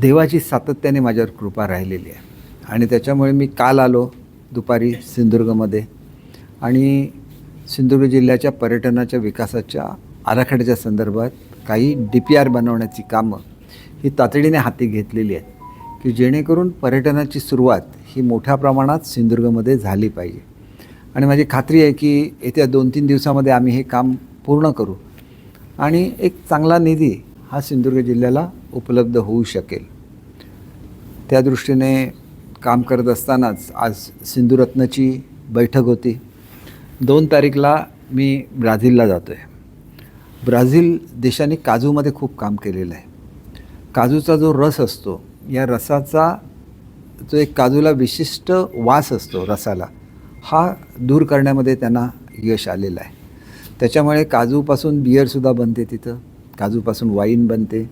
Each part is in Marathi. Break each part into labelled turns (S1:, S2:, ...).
S1: देवाची सातत्याने माझ्यावर कृपा राहिलेली आहे आणि त्याच्यामुळे मी काल आलो दुपारी सिंधुदुर्गमध्ये आणि सिंधुदुर्ग जिल्ह्याच्या पर्यटनाच्या विकासाच्या आराखड्याच्या संदर्भात काही DPR बनवण्याची कामं ही तातडीने हाती घेतलेली आहेत की जेणेकरून पर्यटनाची सुरुवात ही मोठ्या प्रमाणात सिंधुदुर्गमध्ये झाली पाहिजे. आणि माझी खात्री आहे की येत्या 2-3 दिवसामध्ये आम्ही हे काम पूर्ण करू आणि एक चांगला निधी हा सिंधुदुर्ग जिल्ह्याला उपलब्ध होऊ शकेल. त्या दृष्टीने काम करत असतानाच आज सिंधुरत्नची बैठक होती. 2 तारीखला मी ब्राझीलला जातो आहे. ब्राझील देशाने काजूमध्ये खूप काम केलेलं आहे. काजूचा जो रस असतो, या रसाचा जो एक काजूला विशिष्ट वास असतो रसाला, हा दूर करण्यामध्ये त्यांना यश आलेलं आहे. त्याच्यामुळे काजूपासून बिअरसुद्धा बनते तिथं, काजूपासून वाईन बनते,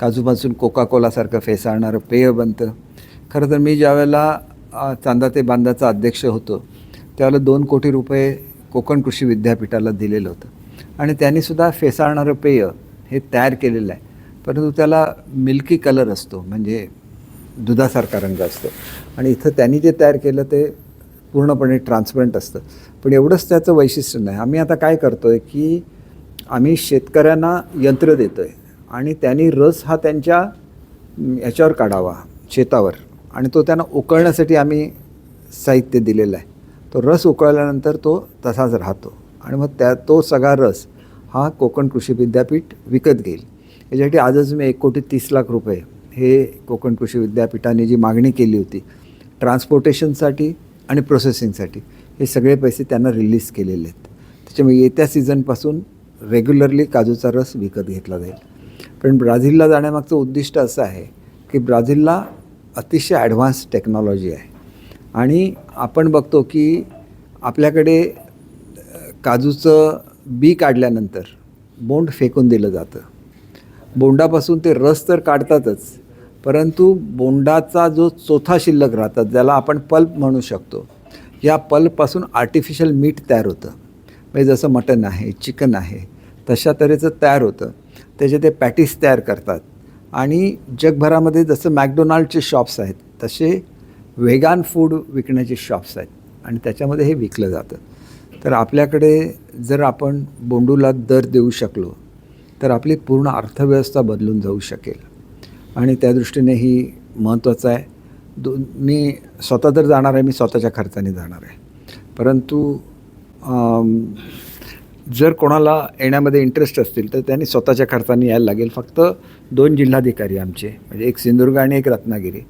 S1: काजूपासून कोका कोलासारखं फेसाळणारं पेय बनतं. खरं तर मी ज्यावेळेला चांदा ते बांधाचा अध्यक्ष होतो त्यावेळेला 2 कोटी रुपये कोकण कृषी विद्यापीठाला दिलेलं होतं आणि त्यांनीसुद्धा फेसाळणारं पेय हे तयार केलेलं आहे. परंतु त्याला मिल्की कलर असतो, म्हणजे दुधासारखा रंग असतो आणि इथं त्यांनी जे तयार केलं ते पूर्णपणे ट्रान्सपरंट असतं. पण एवढंच त्याचं वैशिष्ट्य नाही. आम्ही आता काय करतो आहे की आम्ही शेतकऱ्यांना यंत्र देतो आहे आणि त्यांनी रस हा त्यांच्या याच्यावर काढावा शेतावर आणि तो त्यांना उकळण्यासाठी आम्ही साहित्य दिलेलं आहे. तो रस उकळल्यानंतर तो तसाच राहतो आणि मग तो सगळा रस हा कोकण कृषी विद्यापीठ विकत घेईल. याच्यासाठी आजच मी 1,30,00,000 रुपये हे कोकण कृषी विद्यापीठाने जी मागणी केली होती ट्रान्सपोर्टेशनसाठी आणि प्रोसेसिंगसाठी, हे सगळे पैसे त्यांना रिलीज केलेले आहेत. त्याच्यामुळे येत्या सीझनपासून रेग्युलरली काजूचा रस विकत घेतला जाईल. पण ब्राझीलला जाण्यामागचं उद्दिष्ट असं आहे की ब्राझीलला अतिशय ॲडव्हान्स टेक्नॉलॉजी आहे आणि आपण बघतो की आपल्याकडे काजूचं बी काढल्यानंतर बोंड फेकून दिलं जातं. बोंडापासून ते रस तर काढतातच, परंतु बोंडाचा जो चोथा शिल्लक राहतात, ज्याला आपण पल्प म्हणू शकतो, या पल्पपासून आर्टिफिशियल मीठ तयार होतं. म्हणजे जसं मटण आहे, चिकन आहे, तशा तऱ्हेचं तयार होतं. त्याचे ते पॅटीस तयार करतात आणि जगभरामध्ये जसं मॅकडोनाल्डचे शॉप्स आहेत तसे व्हेगान फूड विकण्याचे शॉप्स आहेत आणि त्याच्यामध्ये हे विकलं जातं. तर आपल्याकडे जर आपण बोंडूला दर देऊ शकलो तर आपली पूर्ण अर्थव्यवस्था बदलून जाऊ शकेल आणि त्या दृष्टीने ही महत्त्वाचं आहे. मी स्वतः तर जाणार आहे, मी स्वतःच्या खर्चाने जाणार आहे. परंतु जर कोणाला येण्यामध्ये इंटरेस्ट असतील तर त्यांनी स्वतःच्या खर्चाने यायला लागेल. फक्त 2 जिल्हाधिकारी आमचे, म्हणजे एक सिंधुदुर्ग आणि एक रत्नागिरी,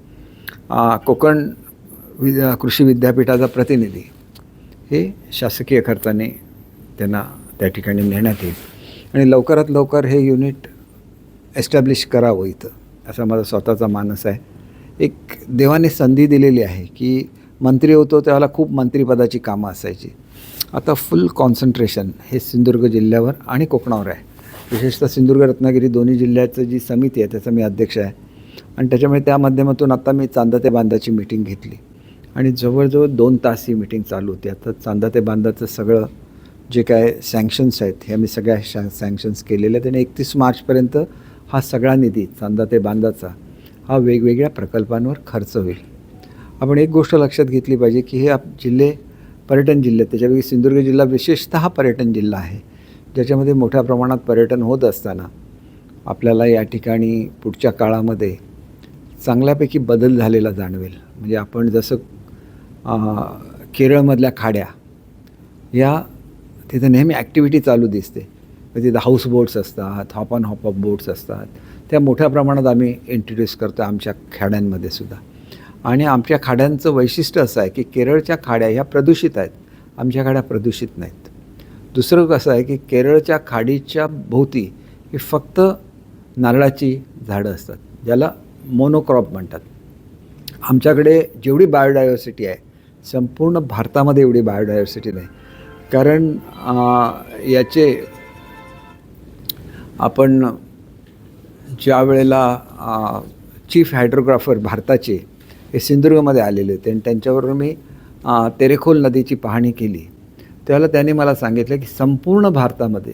S1: कोकण कृषी विद्यापीठाचा प्रतिनिधी, हे शासकीय खर्चाने त्यांना त्या ठिकाणी नेण्यात येईल आणि लवकरात लवकर हे युनिट एस्टॅब्लिश करावं इथं, असा माझा स्वतःचा मानस आहे. एक देवाने संधी दिलेली आहे की मंत्री होतो त्यावेळेला खूप मंत्रिपदाची कामं असायची. आता फुल कॉन्सन्ट्रेशन हे सिंधुदुर्ग जिल्ह्यावर आणि कोकणावर आहे. विशेषतः सिंधुदुर्ग रत्नागिरी दोन्ही जिल्ह्याचं जी समिती आहे त्याचा मी अध्यक्ष आहे आणि त्याच्यामुळे त्या माध्यमातून आता मी चांदा ते बांधाची मीटिंग घेतली आणि जवळजवळ 2 तास ही मीटिंग चालू होती. आता चांदा ते बांधाचं सगळं जे काय सँक्शन्स आहेत हे आम्ही सगळ्या सँक्शन्स केलेले आहेत आणि 31 मार्चपर्यंत हा सगळा निधी चांदा ते बांधाचा हा वेगवेगळ्या प्रकल्पांवर खर्च होईल. आपण एक गोष्ट लक्षात घेतली पाहिजे की हे जिल्हे पर्यटन जिल्हे, त्याच्यापैकी सिंधुदुर्ग जिल्हा विशेषतः पर्यटन जिल्हा आहे, ज्याच्यामध्ये मोठ्या प्रमाणात पर्यटन होत असताना आपल्याला या ठिकाणी पुढच्या काळामध्ये चांगल्यापैकी बदल झालेला जाणवेल. म्हणजे आपण जसं केरळमधल्या खाड्या या तिथं नेहमी ॲक्टिव्हिटी चालू दिसते. तिथं हाऊस बोट्स असतात, hop on hop off boats असतात, त्या मोठ्या प्रमाणात आम्ही इंट्रोड्यूस करतो आमच्या खाड्यांमध्ये सुद्धा. आणि आमच्या खाड्यांचं वैशिष्ट्य असं आहे की केरळच्या खाड्या ह्या प्रदूषित आहेत, आमच्या खाड्या प्रदूषित नाहीत. दुसरं कसं आहे की केरळच्या खाडीच्या भोवती ही फक्त नारळाची झाडं असतात, ज्याला मोनोक्रॉप म्हणतात. आमच्याकडे जेवढी बायोडायव्हर्सिटी आहे संपूर्ण भारतामध्ये एवढी बायोडायव्हर्सिटी नाही. कारण याचे आपण ज्या वेळेला चीफ हायड्रोग्राफर भारताचे हे सिंधुदुर्गमध्ये आलेले होते आणि त्यांच्याबरोबर मी तेरेखोल नदीची पाहणी केली, त्यावेळेला त्यांनी मला सांगितलं की संपूर्ण भारतामध्ये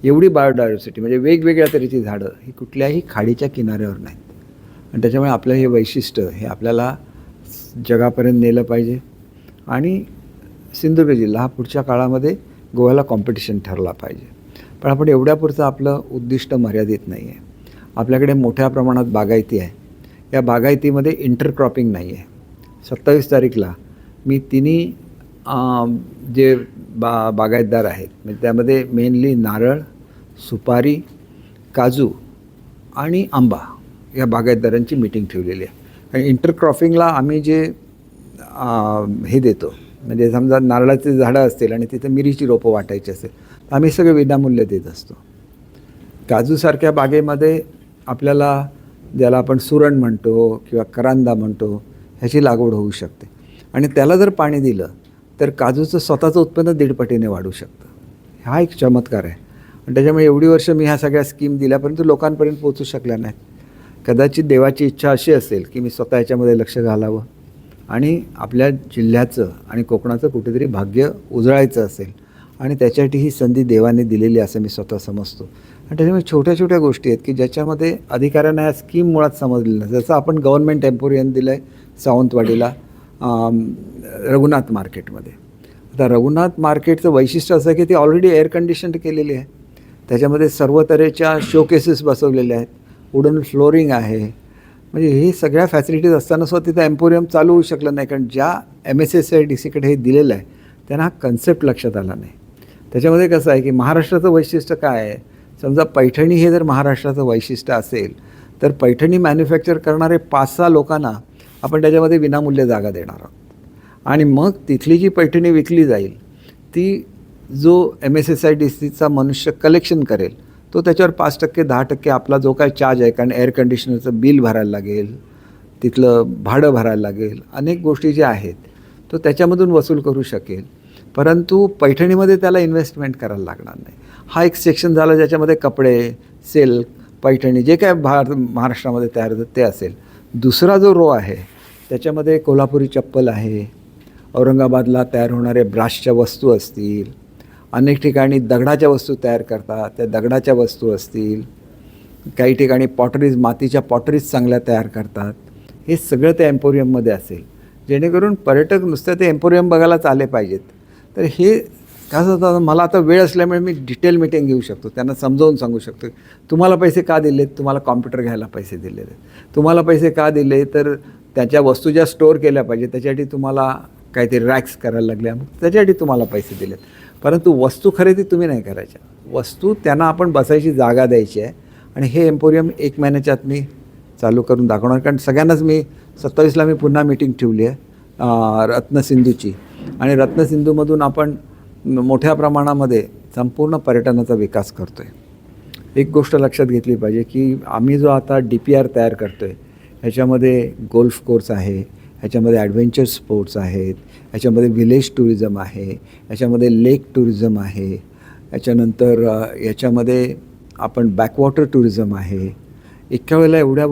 S1: एवढी बायोडायव्हर्सिटी म्हणजे वेगवेगळ्या तऱ्हेची झाडं ही कुठल्याही खाडीच्या किनाऱ्यावर नाहीत. आणि त्याच्यामुळे आपलं हे वैशिष्ट्य हे आपल्याला जगापर्यंत नेलं पाहिजे. आणि सिंधुदुर्ग जिल्हा हा पुढच्या काळामध्ये गोव्याला कॉम्पिटिशन ठरला पाहिजे. पण आपण एवढ्यापुरतं आपलं उद्दिष्ट मर्यादित नाही आहे. आपल्याकडे मोठ्या प्रमाणात बागायती आहे. या बागायतीमध्ये इंटरक्रॉपिंग नाही आहे. 27 तारीखला मी तिन्ही जे बागायतदार आहेत म्हणजे त्यामध्ये मेनली नारळ, सुपारी, काजू आणि आंबा या बागायतदारांची मीटिंग ठेवलेली आहे. आणि इंटरक्रॉपिंगला आम्ही जे हे देतो म्हणजे समजा नारळाचे झाडं असतील आणि तिथं मिरीची रोपं वाटायची असेल तर आम्ही सगळे विनामूल्य देत असतो. काजूसारख्या बागेमध्ये आपल्याला ज्याला आपण सुरण म्हणतो किंवा करांदा म्हणतो ह्याची लागवड होऊ शकते आणि त्याला जर पाणी दिलं तर काजूचं स्वतःचं उत्पन्न 1.5 पटीने वाढू शकतं. हा एक चमत्कार आहे. आणि त्याच्यामुळे एवढी वर्ष मी ह्या सगळ्या स्कीम दिल्या परंतु लोकांपर्यंत पोचू शकल्या नाहीत. कदाचित देवाची इच्छा अशी असेल की मी स्वतः याच्यामध्ये लक्ष घालावं आणि आपल्या जिल्ह्याचं आणि कोकणाचं कुठेतरी भाग्य उजळायचं असेल आणि त्याच्यासाठी ही संधी देवाने दिलेली असं मी स्वतः समजतो. आणि त्याच्यामुळे छोट्या छोट्या गोष्टी आहेत की ज्याच्यामध्ये अधिकाऱ्यांना ह्या स्कीम मुळात समजलेलं नाही. जसं आपण गव्हर्नमेंट एम्पोरियम दिलं आहे सावंतवाडीला रघुनाथ मार्केटमध्ये. आता रघुनाथ मार्केटचं वैशिष्ट्य असं आहे की ती ऑलरेडी एअर कंडिशन्ड केलेली आहे. त्याच्यामध्ये सर्व तऱ्हेच्या शोकेसेस बसवलेले आहेत, वुडन फ्लोरिंग आहे. म्हणजे हे सगळ्या फॅसिलिटीज असताना सुद्धा तिथं एम्पोरियम चालू होऊ शकलं नाही कारण ज्या MSSIDCकडे हे दिलेलं आहे त्यांना हा कन्सेप्ट लक्षात आला नाही. त्याच्यामध्ये कसं आहे की महाराष्ट्राचं वैशिष्ट्य काय आहे, समजा पैठणी हे जर महाराष्ट्राचं वैशिष्ट्य असेल तर पैठणी मॅन्युफॅक्चर करणारे 5-6 लोकांना आपण त्याच्यामध्ये विनामूल्य जागा देणार आहोत आणि मग तिथली जी पैठणी विकली जाईल ती जो MSSIDCचा मनुष्य कलेक्शन करेल तो त्याच्यावर 5% 10% आपला जो काय चार्ज आहे कारण एअर कंडिशनरचं बिल भरायला लागेल, तिथलं भाडं भरायला लागेल, अनेक गोष्टी ज्या आहेत तो त्याच्यामधून वसूल करू शकेल. परंतु पैठणीमध्ये त्याला इन्व्हेस्टमेंट करायला लागणार नाही. हा एक सेक्शन झाला ज्याच्यामध्ये कपडे, सिल्क, पैठणी जे काय महाराष्ट्रामध्ये तयार होतं ते असेल. दुसरा जो रो आहे त्याच्यामध्ये कोल्हापुरी चप्पल आहे, औरंगाबादला तयार होणारे ब्रासच्या वस्तू असतील, अनेक ठिकाणी दगडाच्या वस्तू तयार करतात त्या दगडाच्या वस्तू असतील, काही ठिकाणी पॉटरीज मातीच्या पॉटरीज चांगल्या तयार करतात. हे सगळं त्या एम्पोरियममध्ये असेल जेणेकरून पर्यटक नुसतं ते एम्पोरियम बघायलाच आले पाहिजेत. तर हे कसं होतं, मला आता वेळ असल्यामुळे मी डिटेल मीटिंग घेऊ शकतो, त्यांना समजावून सांगू शकतो तुम्हाला पैसे का दिलेत, तुम्हाला कॉम्प्युटर घ्यायला पैसे दिलेले आहेत, तुम्हाला पैसे का दिले तर त्याच्या वस्तू ज्या स्टोअर केल्या पाहिजे त्याच्यासाठी तुम्हाला काहीतरी रॅक्स करायला लागल्या त्याच्यासाठी तुम्हाला पैसे दिलेत. परंतु वस्तू खरेदी तुम्ही नाही करायच्या, वस्तू त्यांना आपण बसायची जागा द्यायची आहे. आणि हे एम्पोरियम 1 महिन्याच्या आत मी चालू करून दाखवणार कारण सगळ्यांनाच मी 27ला मी पुन्हा मीटिंग ठेवली आहे रत्नसिंधूची आणि रत्नसिंधूमधून आपण मोठ्या प्रमाणामध्ये संपूर्ण पर्यटनाचा विकास करतो आहे. एक गोष्ट लक्षात घेतली पाहिजे की आम्ही जो आता DPR तयार करतो आहे ह्याच्यामध्ये गोल्फ कोर्स आहे, ह्याच्यामध्ये ॲडव्हेंचर स्पोर्ट्स आहेत, ह्याच्यामध्ये विलेज टुरिझम आहे, ह्याच्यामध्ये लेक टुरिझम आहे, याच्यानंतर याच्यामध्ये आपण बॅकवॉटर टुरिझम आहे. एका वेळेला एवढ्या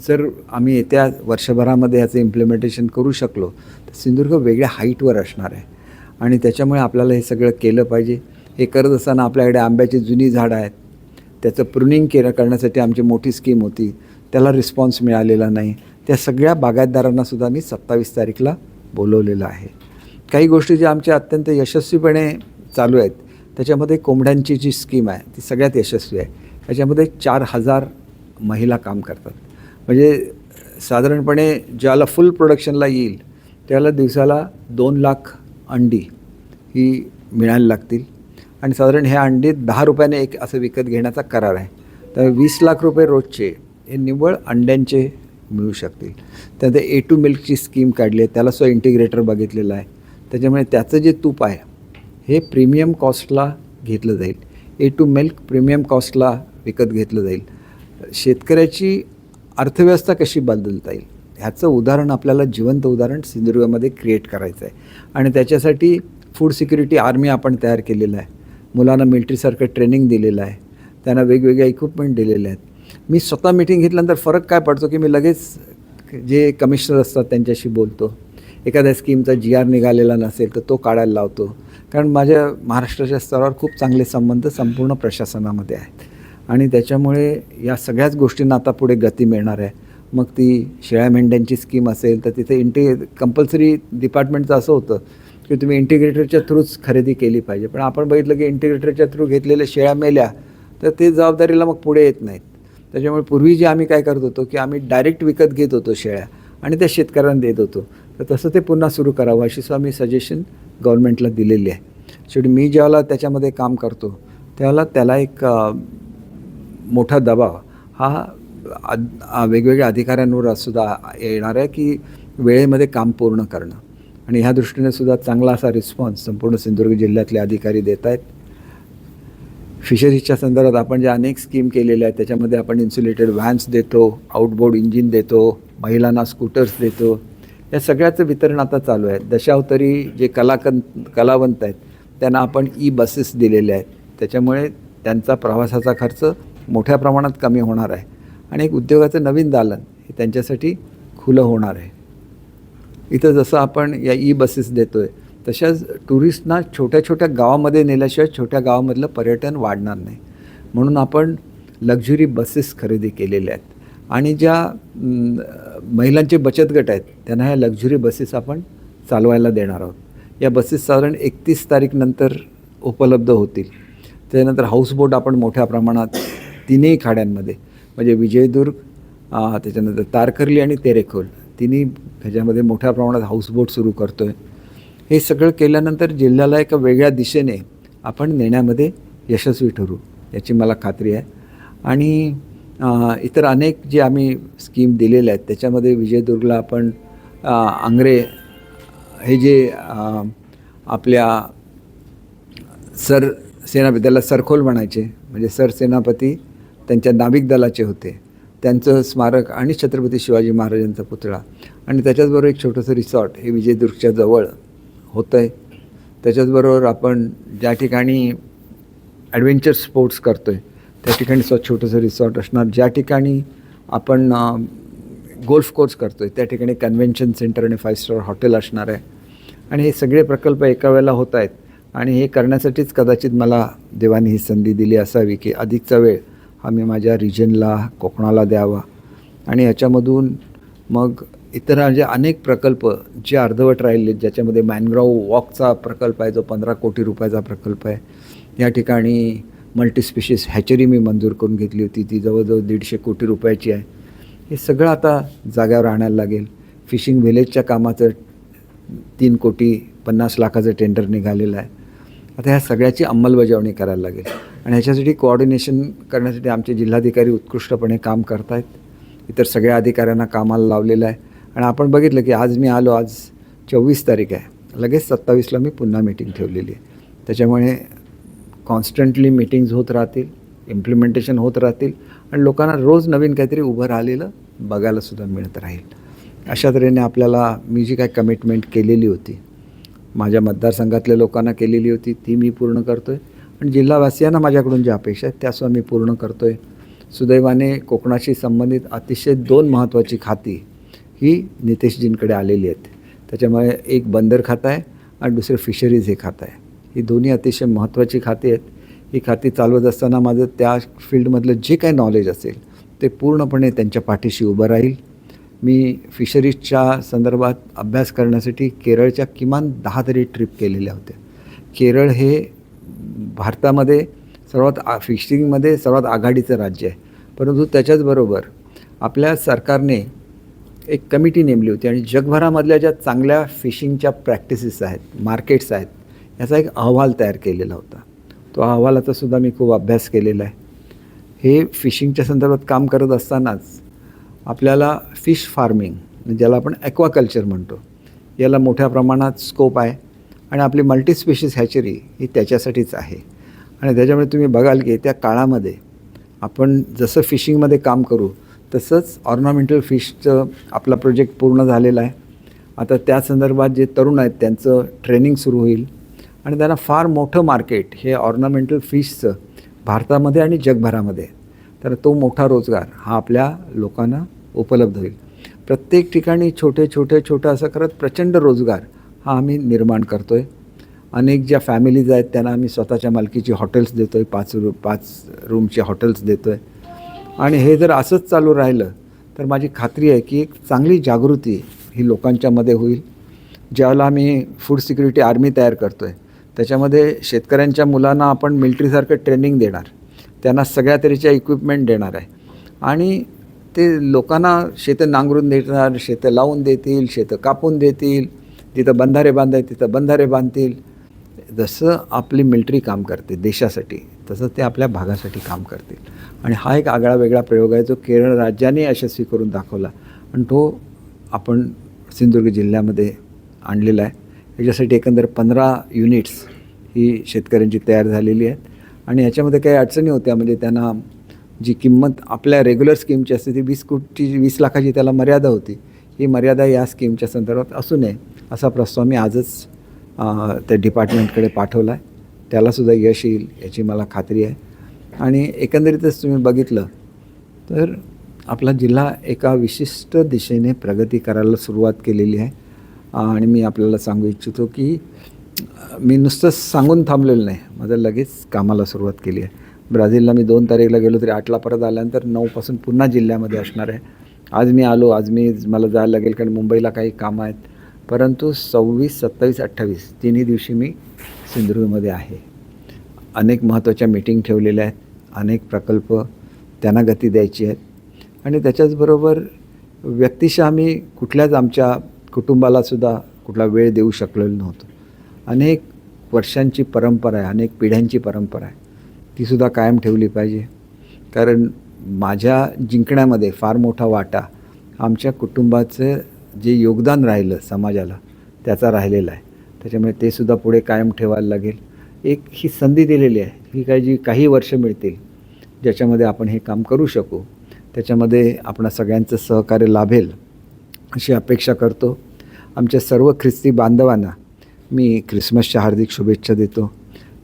S1: जर आम्ही येत्या वर्षभरामध्ये याचं इम्प्लिमेंटेशन करू शकलो तर सिंधुदुर्ग वेगळ्या हाईटवर असणार आहे. आणि त्याच्यामुळे आपल्याला हे सगळं केलं पाहिजे. हे करत असताना आपल्याकडे आंब्याची जुनी झाडं आहेत त्याचं प्रुनिंग करण्यासाठी आमची मोठी स्कीम होती, त्याला रिस्पॉन्स मिळालेला नाही. त्या सगळ्या बागायतदारांनासुद्धा मी 27 तारीखला बोलवलेलं आहे. काही गोष्टी ज्या आमच्या अत्यंत यशस्वीपणे चालू आहेत त्याच्यामध्ये कोंबड्यांची जी स्कीम आहे ती सगळ्यात यशस्वी आहे. त्याच्यामध्ये 4000 महिला काम करतात. म्हणजे साधारणपणे ज्याला फुल प्रोडक्शनला येईल त्याला दिवसाला 2 लाख अंडी ही मिळायला लागतील आणि साधारण ह्या अंडी 10 रुपयाने एक असं विकत घेण्याचा करार आहे. तर 20 लाख रुपये रोजचे हे निव्वळ अंड्यांचे मिळू शकतील. त्यात A2 मिल्कची स्कीम काढली आहे, त्याला सुद्धा इंटिग्रेटर बघितलेला आहे. त्याच्यामुळे त्याचं जे तूप आहे हे प्रीमियम कॉस्टला घेतलं जाईल. A2 मिल्क प्रीमियम कॉस्टला विकत घेतलं जाईल. शेतकऱ्याची अर्थव्यवस्था कशी बदलता येईल ह्याचं उदाहरण आपल्याला जिवंत उदाहरण सिंधुदुर्गामध्ये क्रिएट करायचं आहे. आणि त्याच्यासाठी फूड सिक्युरिटी आर्मी आपण तयार केलेलं आहे. मुलांना मिलिटरीसारखं ट्रेनिंग दिलेलं आहे, त्यांना वेगवेगळ्या इक्विपमेंट दिलेले आहेत. मी स्वतः मीटिंग घेतल्यानंतर फरक काय पडतो की मी लगेच जे कमिशनर असतात त्यांच्याशी बोलतो. एखाद्या स्कीमचा GR निघालेला नसेल तर तो काढायला लावतो. कारण माझ्या महाराष्ट्राच्या स्तरावर खूप चांगले संबंध संपूर्ण प्रशासनामध्ये आहेत आणि त्याच्यामुळे या सगळ्याच गोष्टींना आता पुढे गती मिळणार आहे. मग ती शेळ्या मेंढ्यांची स्कीम असेल तर तिथे कंपल्सरी डिपार्टमेंटचं असं होतं की तुम्ही इंटिग्रेटरच्या थ्रूच खरेदी केली पाहिजे. पण आपण बघितलं की इंटिग्रेटरच्या थ्रू घेतलेल्या शेळ्या मेल्या तर ते जबाबदारीला मग पुढे येत नाहीत. त्याच्यामुळे पूर्वी जे आम्ही काय करत होतो की आम्ही डायरेक्ट विकत घेत होतो शेळ्या आणि त्या शेतकऱ्यांना देत होतो. तर तसं ते पुन्हा सुरू करावं अशी आम्ही सजेशन गव्हर्नमेंटला दिलेली आहे. शेवटी मी ज्यावेळेला त्याच्यामध्ये काम करतो त्यावेळेला त्याला एक मोठा दबाव हा वेगवेगळ्या अधिकाऱ्यांवर सुद्धा येणार आहे की वेळेमध्ये काम पूर्ण करणं. आणि ह्या दृष्टीने सुद्धा चांगला असा रिस्पॉन्स संपूर्ण सिंधुदुर्ग जिल्ह्यातले अधिकारी देत आहेत. फिशरीजच्या संदर्भात आपण ज्या अनेक स्कीम केलेल्या आहेत त्याच्यामध्ये आपण इन्सुलेटेड व्हॅन्स देतो, आउटबोर्ड इंजिन देतो, महिलांना स्कूटर्स देतो. या सगळ्याचं वितरण आता चालू आहे. दशावतारी जे कलावंत आहेत त्यांना आपण बसेस दिलेले आहेत. त्याच्यामुळे त्यांचा प्रवासाचा खर्च मोठ्या प्रमाणात कमी होणार आहे आणि एक उद्योगाचं नवीन दालन हे त्यांच्यासाठी खुलं होणार आहे. इथं जसं आपण या बसेस देतो आहे तशाच टुरिस्टना छोट्या छोट्या गावामध्ये नेल्याशिवाय छोट्या गावामधलं पर्यटन वाढणार नाही. म्हणून आपण लक्झुरी बसेस खरेदी केलेल्या आहेत आणि ज्या महिलांचे बचत गट आहेत त्यांना ह्या लक्झुरी बसेस आपण चालवायला देणार आहोत. या बसेस साधारण 31 तारीखनंतर उपलब्ध होतील. त्यानंतर हाऊसबोट आपण मोठ्या प्रमाणात 3ही खाड्यांमध्ये म्हणजे विजयदुर्ग, त्याच्यानंतर तारकर्ली आणि तेरेखोल तिन्ही ह्याच्यामध्ये मोठ्या प्रमाणात हाऊसबोट सुरू करतो आहे. हे सगळं केल्यानंतर जिल्ह्याला एका वेगळ्या दिशेने आपण नेण्यामध्ये यशस्वी ठरू याची मला खात्री आहे. आणि इतर अनेक जे आम्ही स्कीम दिलेल्या आहेत त्याच्यामध्ये विजयदुर्गला आपण आंग्रे हे जे आपल्या त्याला सरखोल म्हणायचे म्हणजे सरसेनापती त्यांच्या नाविक दलाचे होते त्यांचं स्मारक आणि छत्रपती शिवाजी महाराजांचा पुतळा आणि त्याच्याचबरोबर एक छोटंसं रिसॉर्ट हे विजयदुर्गच्या जवळ होतं आहे. त्याच्याचबरोबर आपण ज्या ठिकाणी ॲडव्हेंचर स्पोर्ट्स करतो आहे त्या ठिकाणी छोटंसं रिसॉर्ट असणार. ज्या ठिकाणी आपण गोल्फ कोर्स करतो आहे त्या ठिकाणी कन्व्हेन्शन सेंटर आणि 5 स्टार हॉटेल असणार आहे. आणि हे सगळे प्रकल्प एका वेळेला होत आहेत आणि हे करण्यासाठीच कदाचित मला देवाने ही संधी दिली असावी की अधिकचा वेळ हा मी माझ्या रिजनला कोकणाला द्यावा. आणि ह्याच्यामधून मग इतर जे अनेक प्रकल्प जे अर्धवट राहिले ज्याच्यामध्ये मॅनग्रोव्ह वॉकचा प्रकल्प आहे जो 15 कोटी रुपयाचा प्रकल्प आहे. या ठिकाणी मल्टीस्पेशिस हॅचरी मी मंजूर करून घेतली होती ती जवळजवळ 150 कोटी रुपयाची आहे. हे सगळं आता जाग्यावर आणायला लागेल. फिशिंग व्हिलेजच्या कामाचं 3,50,00,000 टेंडर निघालेलं आहे. आता ह्या सगळ्याची अंमलबजावणी करायला लागेल आणि ह्याच्यासाठी कोऑर्डिनेशन करण्यासाठी आमचे जिल्हाधिकारी उत्कृष्टपणे काम करत आहेत. इतर सगळ्या अधिकाऱ्यांना कामाला लावलेलं आहे. आणि आपण बघितलं की आज मी आलो, आज 24 तारीख आहे, लगेच 27ला मी पुन्हा मीटिंग ठेवलेली आहे. त्याच्यामुळे कॉन्स्टंटली मीटिंग्ज होत राहतील, इम्प्लिमेंटेशन होत राहतील आणि लोकांना रोज नवीन काहीतरी उभं राहिलेलं बघायलासुद्धा मिळत राहील. अशा तऱ्हेने आपल्याला मी जी काय कमिटमेंट केलेली होती माझ्या मतदारसंघातल्या लोकांना केलेली होती ती मी पूर्ण करतो आहे आणि जिल्हावासियांना माझ्याकडून ज्या अपेक्षा आहेत त्यासुद्धा मी पूर्ण करतो आहे. सुदैवाने कोकणाशी संबंधित अतिशय 2 महत्त्वाची खाती ही नितेशजींकडे आलेली आहेत. त्याच्यामुळे एक बंदर खातं आहे आणि दुसरं फिशरीज हे खातं आहे. ही दोन्ही अतिशय महत्त्वाची खाती आहेत. ही खाती चालवत असताना माझं त्या फील्डमधलं जे काही नॉलेज असेल ते पूर्णपणे त्यांच्या पाठीशी उभं राहील. मी फिशरीजच्या संदर्भात अभ्यास करण्यासाठी केरळच्या किमान 10 तरी ट्रिप केलेल्या होत्या. केरळ हे भारतामध्ये फिशिंगमध्ये सर्वात आघाडीचं राज्य आहे. परंतु त्याच्याचबरोबर आपल्या सरकारने एक कमिटी नेमली होती आणि जगभरामधल्या ज्या चांगल्या फिशिंगच्या प्रॅक्टिसेस आहेत, मार्केट्स आहेत, याचा एक अहवाल तयार केलेला होता. तो अहवालाचासुद्धा मी खूप अभ्यास केलेला आहे. हे फिशिंगच्या संदर्भात काम करत असतानाच आपल्याला फिश फार्मिंग ज्याला आपण ॲक्वाकल्चर म्हणतो याला मोठ्या प्रमाणात स्कोप आहे आणि आपली मल्टीस्पेशिस हॅचरी ही त्याच्यासाठीच आहे. आणि त्याच्यामुळे तुम्ही बघाल की त्या काळामध्ये आपण जसं फिशिंगमध्ये काम करू तसंच ऑर्नामेंटल फिशचं आपला प्रोजेक्ट पूर्ण झालेला आहे. आता त्या संदर्भात जे तरुण आहेत त्यांचं ट्रेनिंग सुरू होईल आणि त्यांना फार मोठं मार्केट हे ऑर्नामेंटल फिशचं भारतामध्ये आणि जगभरामध्ये, तर तो मोठा रोजगार हा आपल्या लोकांना उपलब्ध होईल. प्रत्येक ठिकाणी छोटे असं करत प्रचंड रोजगार हा आम्ही निर्माण करतो आहे. अनेक ज्या फॅमिलीज आहेत त्यांना आम्ही स्वतःच्या मालकीची हॉटेल्स देतो आहे, 5 रूमचे हॉटेल्स देतो आहे. आणि हे जर असंच चालू राहिलं तर माझी खात्री आहे की एक चांगली जागृती ही लोकांच्यामध्ये होईल. ज्यावेळेला आम्ही फूड सिक्युरिटी आर्मी तयार करतो आहे, त्याच्यामध्ये शेतकऱ्यांच्या मुलांना आपण मिलिटरीसारखं ट्रेनिंग देणार, त्यांना सगळ्या तऱ्हेच्या इक्विपमेंट देणार आहे आणि ते लोकांना शेतं नांगरून देणार, शेतं लावून देतील, शेतं कापून देतील, जिथं बंधारे बांधायचे तिथं बंधारे बांधतील. जसं आपली मिलिटरी काम करते देशासाठी, तसं ते आपल्या भागासाठी काम करतील. आणि हा एक आगळा वेगळा प्रयोग आहे जो केरळ राज्याने यशस्वी करून दाखवला आणि तो आपण सिंधुदुर्ग जिल्ह्यामध्ये आणलेला आहे. याच्यासाठी एकंदर 15 युनिट्स ही शेतकऱ्यांची तयार झालेली आहेत आणि याच्यामध्ये काही अडचणी होत्या. म्हणजे त्यांना जी किंमत आपल्या रेग्युलर स्कीमची असते ती 20 लाखाची त्याला मर्यादा होती. ही मर्यादा या स्कीमच्या संदर्भात असू नये असा प्रस्ताव मी आजच त्या डिपार्टमेंटकडे पाठवला आहे. त्यालासुद्धा यश येईल याची मला खात्री आहे. आणि एकंदरीतच तुम्ही बघितलं तर आपला जिल्हा एका विशिष्ट दिशेने प्रगती करायला सुरुवात केलेली आहे. आणि मी आपल्याला सांगू इच्छितो की मी नुसतंच सांगून थांबलेलं नाही, माझं लगेच कामाला सुरुवात केली आहे. ब्राझीलला मी 2 तारीखला गेलो तरी 8ला परत आल्यानंतर 9पासून पुन्हा जिल्ह्यामध्ये असणार आहे. आज मी आलो, आज मला जायला लागेल कारण मुंबईला काही कामं आहेत, परंतु 26, 27, 28 तिन्ही दिवशी मी सिंधुदुर्गमध्ये आहे. अनेक महत्त्वाच्या मीटिंग ठेवलेल्या आहेत, अनेक प्रकल्प त्यांना गती द्यायची आहेत आणि त्याच्याचबरोबर व्यक्तिशः आम्ही कुठल्याच आमच्या कुटुंबालासुद्धा कुठला वेळ देऊ शकलेलो नव्हतो. अनेक वर्षांची परंपरा आहे, अनेक पिढ्यांची परंपरा आहे, तीसुद्धा कायम ठेवली पाहिजे. कारण माझ्या जिंकण्यामध्ये फार मोठा वाटा आमच्या कुटुंबाचं जे योगदान राहिलं समाजाला त्याचा राहिलेला आहे. त्याच्यामुळे ते सुद्धा पुढे कायम ठेवायला लागेल. एक ही संधी दिलेली आहे, ही जी काही वर्ष मिळतील ज्याच्यामध्ये आपण हे काम करू शकू, त्याच्यामध्ये आपणा सगळ्यांचं सहकार्य लाभेल अशी अपेक्षा करतो. आमच्या सर्व ख्रिस्ती बांधवांना मी ख्रिसमसच्या हार्दिक शुभेच्छा देतो.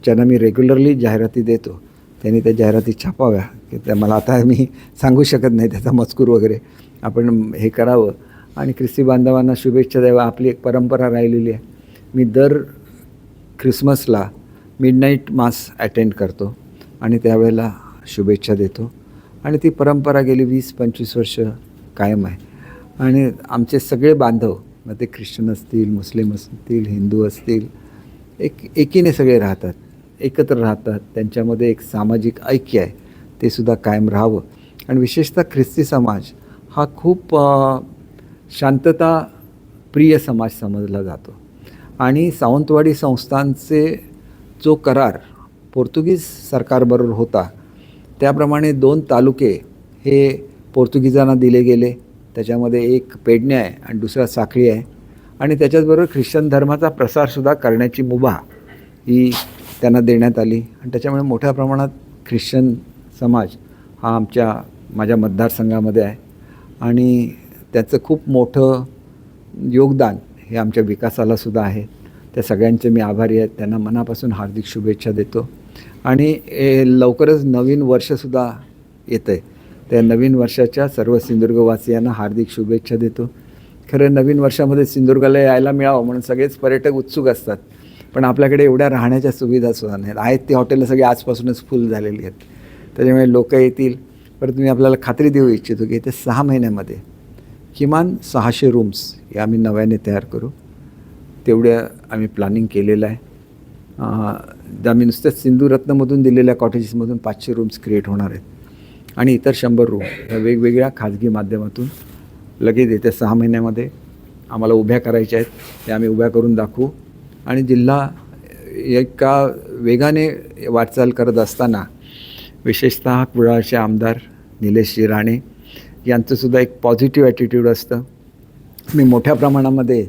S1: ज्यांना मी रेग्युलरली जाहिराती देतो त्यांनी त्या जाहिराती छापाव्या, की त्या मला आता मी सांगू शकत नाही त्याचा मजकूर वगैरे, आपण हे करावं आणि ख्रिस्ती बांधवांना शुभेच्छा द्यावा. आपली एक परंपरा राहिलेली आहे. मी दर ख्रिसमसला मिडनाईट मास अटेंड करतो आणि त्यावेळेला शुभेच्छा देतो आणि ती परंपरा गेली 20-25 वर्ष कायम आहे. आणि आमचे सगळे बांधव, मग ते ख्रिश्चन असतील, मुस्लिम असतील, हिंदू असतील, एकीने सगळे राहतात, एकत्र राहतात. त्यांच्यामध्ये एक सामाजिक ऐक्य आहे, ते सुद्धा कायम राहावं. आणि विशेषतः ख्रिस्ती समाज हा खूप शांतता प्रिय समाज समजला जातो. आणि सावंतवाडी संस्थांचे जो करार पोर्तुगीज सरकारबरोबर होता त्याप्रमाणे 2 तालुके हे पोर्तुगीजांना दिले गेले. त्याच्यामध्ये एक पेडणे आहे आणि दुसरा साखळी आहे. आणि त्याच्याचबरोबर ख्रिश्चन धर्माचा प्रसारसुद्धा करण्याची मुभा ही त्यांना देण्यात आली आणि त्याच्यामुळे मोठ्या प्रमाणात ख्रिश्चन समाज हा माझ्या मतदारसंघामध्ये आहे आणि त्याचं खूप मोठं योगदान हे आमच्या विकासालासुद्धा आहे. त्या सगळ्यांचे मी आभारी आहेत. त्यांना मनापासून हार्दिक शुभेच्छा देतो. आणि लवकरच नवीन वर्षसुद्धा येतं आहे. त्या नवीन वर्षाच्या सर्व सिंधुदुर्गवासियांना हार्दिक शुभेच्छा देतो. खरं नवीन वर्षामध्ये सिंधुदुर्गाला यायला मिळावं म्हणून सगळेच पर्यटक उत्सुक असतात, पण आपल्याकडे एवढ्या राहण्याच्या सुविधासुद्धा नाहीत. आहेत ती हॉटेलं सगळी आजपासूनच फुल झालेली आहेत. त्याच्यामुळे लोक येतील. परंतु मी आपल्याला खात्री देऊ इच्छितो की येत्या 6 महिन्यामध्ये किमान 600 रूम्स हे आम्ही नव्याने तयार करू. तेवढ्या आम्ही प्लॅनिंग केलेलं आहे. आम्ही नुसत्याच सिंधुरत्नमधून दिलेल्या कॉटेजेसमधून 500 रूम्स क्रिएट होणार आहेत आणि इतर 100 रूम ह्या वेगवेगळ्या खाजगी माध्यमातून लगेच येत्या 6 महिन्यामध्ये आम्हाला उभ्या करायच्या आहेत. त्या आम्ही उभ्या करून दाखवू. आणि जिल्हा एका वेगाने वाटचाल करत असताना विशेषतः कुडाळचे आमदार निलेशजी राणे यांचंसुद्धा एक पॉझिटिव्ह ॲटिट्यूड असतं. मी मोठ्या प्रमाणामध्ये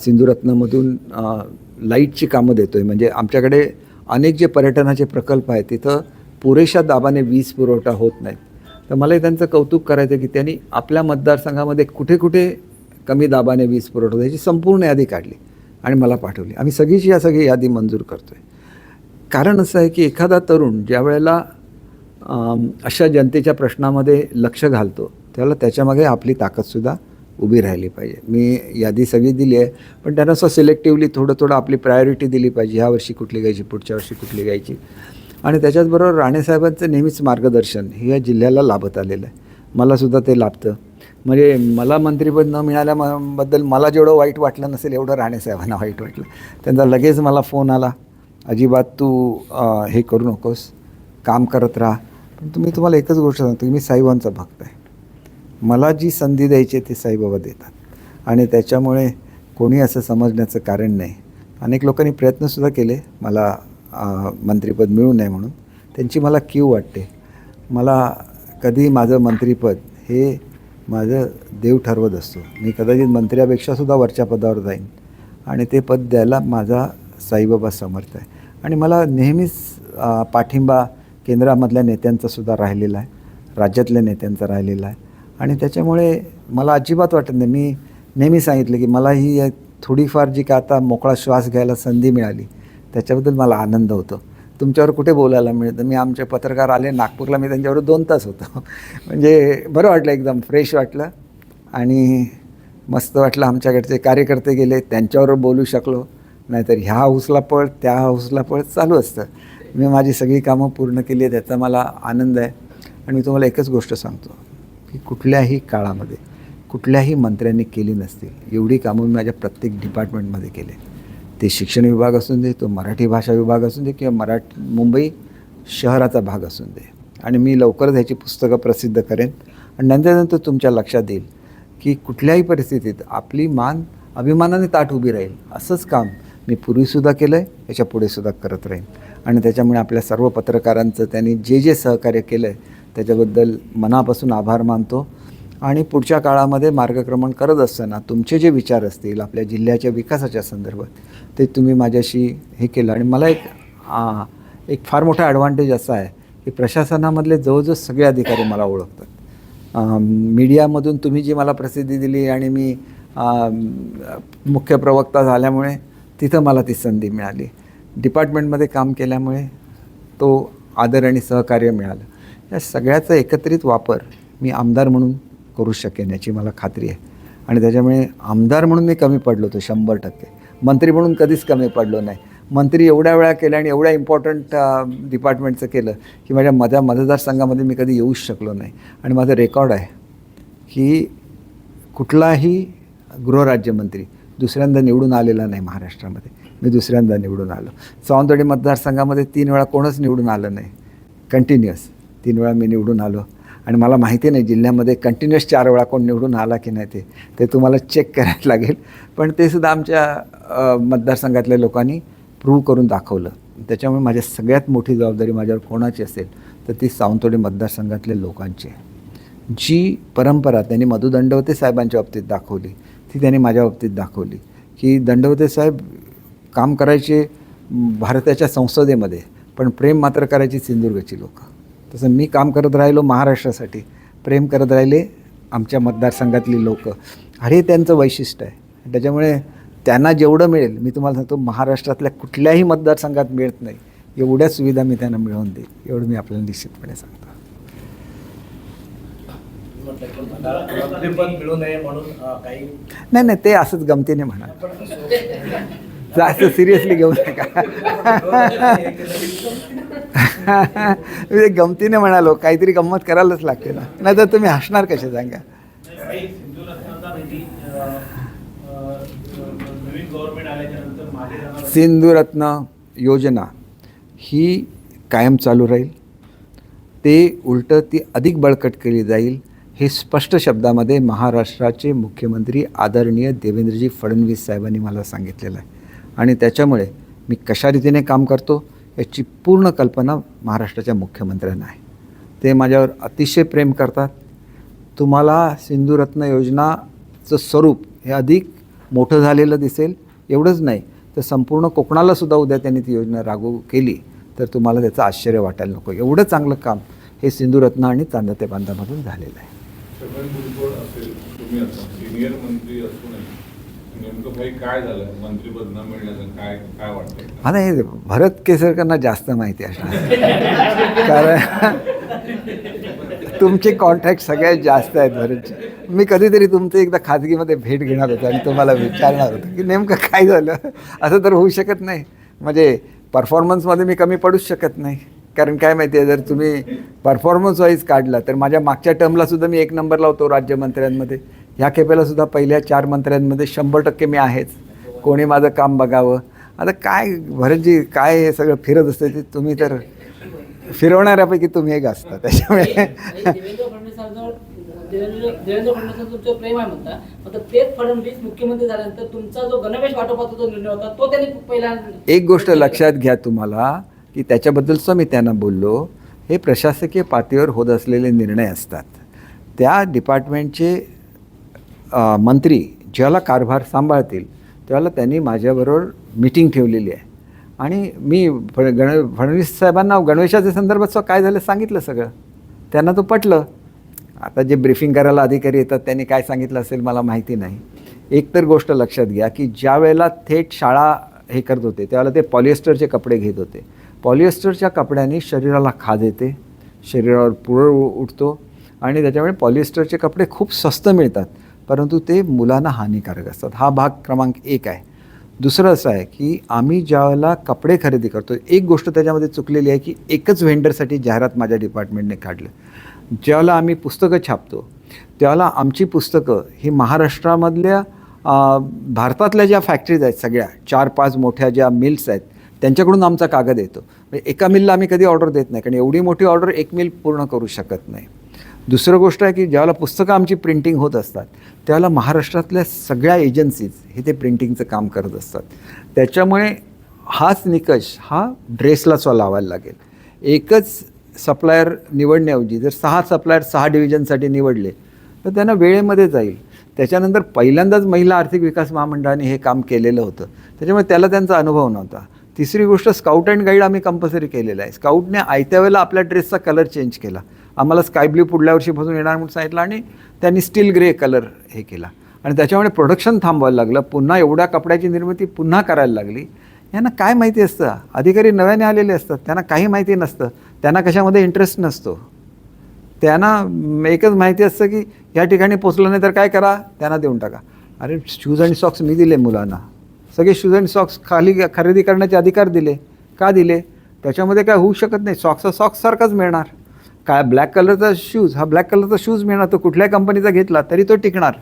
S1: सिंधुरत्नमधून लाईटची कामं देतो आहे. म्हणजे आमच्याकडे अनेक जे पर्यटनाचे प्रकल्प आहेत तिथं पुरेशा दाबाने वीज पुरवठा होत नाहीत. तर मलाही त्यांचं कौतुक करायचं की त्यांनी आपल्या मतदारसंघामध्ये कुठे कुठे कमी दाबाने वीज पुरवठा याची संपूर्ण यादी काढली आणि मला पाठवली. आम्ही सगळी यादी मंजूर करतो आहे. कारण असं आहे की एखादा तरुण ज्या वेळेला अशा जनतेच्या प्रश्नामध्ये लक्ष घालतो त्यावेळेला त्याच्यामागे आपली ताकदसुद्धा उभी राहिली पाहिजे. मी यादी सगळी दिली आहे, पण त्यांना असं सिलेक्टिव्हली थोडं आपली प्रायोरिटी दिली पाहिजे. ह्या वर्षी कुठली घ्यायची, पुढच्या वर्षी कुठली घ्यायची. आणि त्याच्याचबरोबर राणेसाहेबांचं नेहमीच मार्गदर्शन हे या जिल्ह्याला लाभत आलेलं आहे. मलासुद्धा ते लाभतं. म्हणजे मला मंत्रिपद न मिळाल्याबद्दल मला जेवढं वाईट वाटलं नसेल एवढं राणेसाहेबांना वाईट वाटलं. त्यांचा लगेच मला फोन आला, अजिबात तू हे करू नकोस, काम करत राहा. पण तुम्हाला एकच गोष्ट सांगतो की मी साईबाबांचा भक्त आहे. मला जी संधी द्यायची ती साईबाबा देतात आणि त्याच्यामुळे कोणी असं समजण्याचं कारण नाही. अनेक लोकांनी प्रयत्नसुद्धा केले मला मंत्रिपद मिळू नये म्हणून. त्यांची मला कीव वाटते. मला कधी माझं मंत्रिपद हे माझं देव ठरवत असतो. मी कदाचित मंत्र्यापेक्षासुद्धा वरच्या पदावर जाईन आणि ते पद द्यायला माझा साईबाबा समर्थ आहे. आणि मला नेहमीच पाठिंबा केंद्रामधल्या नेत्यांचासुद्धा राहिलेला आहे, राज्यातल्या नेत्यांचा राहिलेला आहे. आणि त्याच्यामुळे मला अजिबात वाटत नाही. मी नेहमी सांगितलं की मला ही थोडीफार जी का आता मोकळा श्वास घ्यायला संधी मिळाली त्याच्याबद्दल मला आनंद होतो. तुमच्यावर कुठे बोलायला मिळतं. मी आमचे पत्रकार आले नागपूरला, मी त्यांच्यावर 2 तास होतो. म्हणजे बरं वाटलं, एकदम फ्रेश वाटलं आणि मस्त वाटलं. आमच्याकडचे कार्यकर्ते गेले, त्यांच्यावर बोलू शकलो. नाहीतर ह्या हाऊसला पळ त्या हाऊसला पळ चालू असतं. मी माझी सगळी कामं पूर्ण केली आहे, त्याचा मला आनंद आहे. आणि मी तुम्हाला एकच गोष्ट सांगतो की कुठल्याही काळामध्ये कुठल्याही मंत्र्यांनी केली नसतील एवढी कामं मी माझ्या प्रत्येक डिपार्टमेंटमध्ये केले. ते शिक्षण विभाग असून दे, तो मराठी भाषा विभाग असून दे किंवा मुंबई शहराचा भाग असून दे. आणि मी लवकरच ह्याची पुस्तकं प्रसिद्ध करेन आणि नंतर तुमच्या लक्षात येईल की कुठल्याही परिस्थितीत आपली मान अभिमानाने ताठ उभी राहील. असंच काम मी पूर्वीसुद्धा केलं आहे, याच्या पुढेसुद्धा करत राहीन. आणि त्याच्यामुळे आपल्या सर्व पत्रकारांचं त्यांनी जे जे सहकार्य केलं आहे त्याच्याबद्दल मनापासून आभार मानतो. आणि पुढच्या काळामध्ये मार्गक्रमण करत असताना तुमचे जे विचार असतील आपल्या जिल्ह्याच्या विकासाच्या संदर्भात ते तुम्ही माझ्याशी हे केलं. आणि मला एक फार मोठा ॲडव्हान्टेज असा आहे की प्रशासनामधले जवळजवळ सगळे अधिकारी मला ओळखतात. मीडियामधून तुम्ही जी मला प्रसिद्धी दिली आणि मी मुख्य प्रवक्ता झाल्यामुळे तिथं मला ती संधी मिळाली. डिपार्टमेंटमध्ये काम केल्यामुळे तो आदर आणि सहकार्य मिळालं. या सगळ्याचा एकत्रित वापर मी आमदार म्हणून करू शकेन याची मला खात्री आहे. आणि त्याच्यामुळे आमदार म्हणून मी कमी पडलो होतो 100%. मंत्री म्हणून कधीच कमी पडलो नाही. मंत्री एवढ्या वेळा केल्या आणि एवढ्या इम्पॉर्टंट डिपार्टमेंटचं केलं की माझ्या मतदारसंघामध्ये मी कधी येऊच शकलो नाही. आणि माझं रेकॉर्ड आहे की कुठलाही गृहराज्यमंत्री दुसऱ्यांदा निवडून आलेला नाही महाराष्ट्रामध्ये. मी दुसऱ्यांदा निवडून आलो. सावंतवाडी मतदारसंघामध्ये 3 वेळा कोणच निवडून आलं नाही. कंटिन्युअस 3 वेळा मी निवडून आलो. आणि मला माहिती नाही जिल्ह्यामध्ये कंटिन्युअस 4 वेळा कोण निवडून आला की नाही ते तुम्हाला चेक करायला लागेल. पण ते सुद्धा आमच्या मतदारसंघातल्या लोकांनी प्रूव्ह करून दाखवलं. त्याच्यामुळे माझ्या सगळ्यात मोठी जबाबदारी माझ्यावर कोणाची असेल तर ती सावंतवाडी मतदारसंघातल्या लोकांची आहे. जी परंपरा त्यांनी मधु दंडवते साहेबांच्या बाबतीत दाखवली ती त्यांनी माझ्या बाबतीत दाखवली की दंडवते साहेब काम करायचे भारताच्या संसदेमध्ये, पण प्रेम मात्र करायची सिंधुदुर्गची लोक. तसं मी काम करत राहिलो महाराष्ट्रासाठी, प्रेम करत राहिले आमच्या मतदारसंघातली लोक. हे त्यांचं वैशिष्ट्य आहे. त्याच्यामुळे त्यांना जेवढं मिळेल मी तुम्हाला सांगतो महाराष्ट्रातल्या कुठल्याही मतदारसंघात मिळत नाही एवढ्या सुविधा मी त्यांना मिळवून देईल एवढं मी आपल्याला निश्चितपणे सांगतो. नाही ते असंच गमतीने म्हणा, जास्त सिरियसली घेऊ नका. मी गमतीने म्हणालो, काहीतरी गंमत करायलाच लागते ना, नाही तर तुम्ही हसणार कसे सांगा. सिंधुरत्न योजना ही कायम चालू राहील. ते उलटं ती अधिक बळकट केली जाईल हे स्पष्ट शब्दामध्ये महाराष्ट्राचे मुख्यमंत्री आदरणीय देवेंद्रजी फडणवीस साहेबांनी मला सांगितलेलं आहे. आणि त्याच्यामुळे मी कशा रीतीने काम करतो याची पूर्ण कल्पना महाराष्ट्राच्या मुख्यमंत्र्यांना आहे. ते माझ्यावर अतिशय प्रेम करतात. तुम्हाला सिंधुरत्न योजनाचं स्वरूप हे अधिक मोठं झालेलं दिसेल. एवढंच नाही तर संपूर्ण कोकणालासुद्धा उद्या त्यांनी ती योजना लागू केली तर तुम्हाला त्याचं आश्चर्य वाटायला नको. एवढं चांगलं काम हे सिंधुरत्न आणि चांदा ते बांधामधून झालेलं आहे.
S2: सिनियर मंत्री असूनही नेमकं भाई काय झालं मंत्रिपद न मिळण्याचं काय वाटतं?
S1: आता हे भरत केसरकरांना जास्त माहिती असणार कारण तुमचे कॉन्टॅक्ट सगळ्यात जास्त आहेत भरतचे. मी कधीतरी तुमचं एकदा खाजगीमध्ये भेट घेणार होतो आणि तुम्हाला विचारणार होतं की नेमकं काय झालं. असं तर होऊ शकत नाही. म्हणजे परफॉर्मन्समध्ये मी कमी पडूच शकत नाही. कारण काय माहिती आहे, जर तुम्ही परफॉर्मन्स वाईज काढला तर माझ्या मागच्या टर्मला सुद्धा मी 1 नंबरला होतो राज्यमंत्र्यांमध्ये. ह्या खेपेला सुद्धा पहिल्या 4 मंत्र्यांमध्ये 100% मी आहेच. कोणी माझं काम बघावं. आता काय भरतजी, काय हे सगळं फिरत असतं ते तुम्ही तर फिरवणाऱ्यापैकी तुम्ही एक असता. त्याच्यामुळे
S3: देवेंद्र फडणवीसांवर देवेंद्र फडणवीसांचं तुमचं प्रेम आहे म्हणता, मग तेच फडणवीस मुख्यमंत्री झाल्यानंतर तुमचा जो गणवेश वाटोपाचा जो निर्णय होता तो त्यांनी पहिला.
S1: एक गोष्ट लक्षात घ्या तुम्हाला, की त्याच्याबद्दलचं मी त्यांना बोललो, हे प्रशासकीय पातळीवर होत असलेले निर्णय असतात. त्या डिपार्टमेंटचे मंत्री ज्याला कारभार सांभाळतील त्यावेळेला त्यांनी माझ्याबरोबर मीटिंग ठेवलेली आहे आणि मी फडणवीस साहेबांना गणवेशाच्या संदर्भात काय झालं सांगितलं सगळं. त्यांना तो पटलं. आता जे ब्रीफिंग करायला अधिकारी येतात त्यांनी काय सांगितलं असेल मला माहिती नाही. एक तर गोष्ट लक्षात घ्या की ज्या वेळेला थेट शाळा हे करत होते त्यावेळेला ते पॉलिएस्टरचे कपडे घेत होते. पॉलिएस्टरच्या कपड्यांनी शरीराला खाज येते, शरीरावर पुरळ उठतो आणि त्याच्यामुळे पॉलिएस्टरचे कपडे खूप स्वस्त मिळतात, परंतु ते मुलांना हानिकारक असतात. हा भाग क्रमांक 1 आहे. दुसरं असं आहे की आम्ही ज्यावेळेला कपडे खरेदी करतो, एक गोष्ट त्याच्यामध्ये चुकलेली आहे की एकच व्हेंडरसाठी जाहिरात माझ्या डिपार्टमेंटने काढलं. ज्यावेळेला आम्ही पुस्तकं छापतो त्यावेळेला आमची पुस्तकं ही महाराष्ट्रामधल्या भारतातल्या ज्या फॅक्टरीज आहेत सगळ्या 4-5 मोठ्या ज्या मिल्स आहेत त्यांच्याकडून आमचा कागद येतो. म्हणजे एका मिलला आम्ही कधी ऑर्डर देत नाही, कारण एवढी मोठी ऑर्डर एक मिल पूर्ण करू शकत नाही. दुसरं गोष्ट आहे की ज्यावेळेला पुस्तकं आमची प्रिंटिंग होत असतात त्यावेळेला महाराष्ट्रातल्या सगळ्या एजन्सीज हे ते प्रिंटिंगचं काम करत असतात. त्याच्यामुळे हाच निकष हा ड्रेसला सुद्धा लावायला लागेल. एकच सप्लायर निवडण्याऐवजी जर 6 सप्लायर 6 डिव्हिजनसाठी निवडले तर त्यांना वेळेमध्ये जाईल. त्याच्यानंतर पहिल्यांदाच महिला आर्थिक विकास महामंडळाने हे काम केलेलं होतं, त्याच्यामुळे त्याला त्यांचा अनुभव नव्हता. तिसरी गोष्ट, स्काउट अँड गाईड आम्ही कंपल्सरी केलेलं आहे. स्काउटने आयत्या वेळेला आपल्या ड्रेसचा कलर चेंज केला. आम्हाला स्काय ब्ल्यू पुढल्या वर्षीपासून येणार म्हणून सांगितलं आणि त्यांनी स्टील ग्रे कलर हे केला आणि त्याच्यामुळे प्रोडक्शन थांबवायला लागलं. पुन्हा एवढ्या कपड्याची निर्मिती पुन्हा करायला लागली. यांना काय माहिती असतं, अधिकारी नव्याने आलेले असतात, त्यांना काही माहिती नसतं, त्यांना कशामध्ये इंटरेस्ट नसतो. त्यांना एकच माहिती असतं की या ठिकाणी पोचलं नाही तर काय करा, त्यांना देऊन टाका. अरे शूज आणि सॉक्स मी दिले मुलांना, सगळे शूज आणि सॉक्स खाली खरेदी करण्याचे अधिकार दिले. का दिले? त्याच्यामध्ये काय होऊ शकत नाही, सॉक्सचा सॉक्ससारखाच मिळणार. काय ब्लॅक कलरचा शूज हा ब्लॅक कलरचा शूज मिळणार, तो कुठल्या कंपनीचा घेतला तरी तो टिकणार.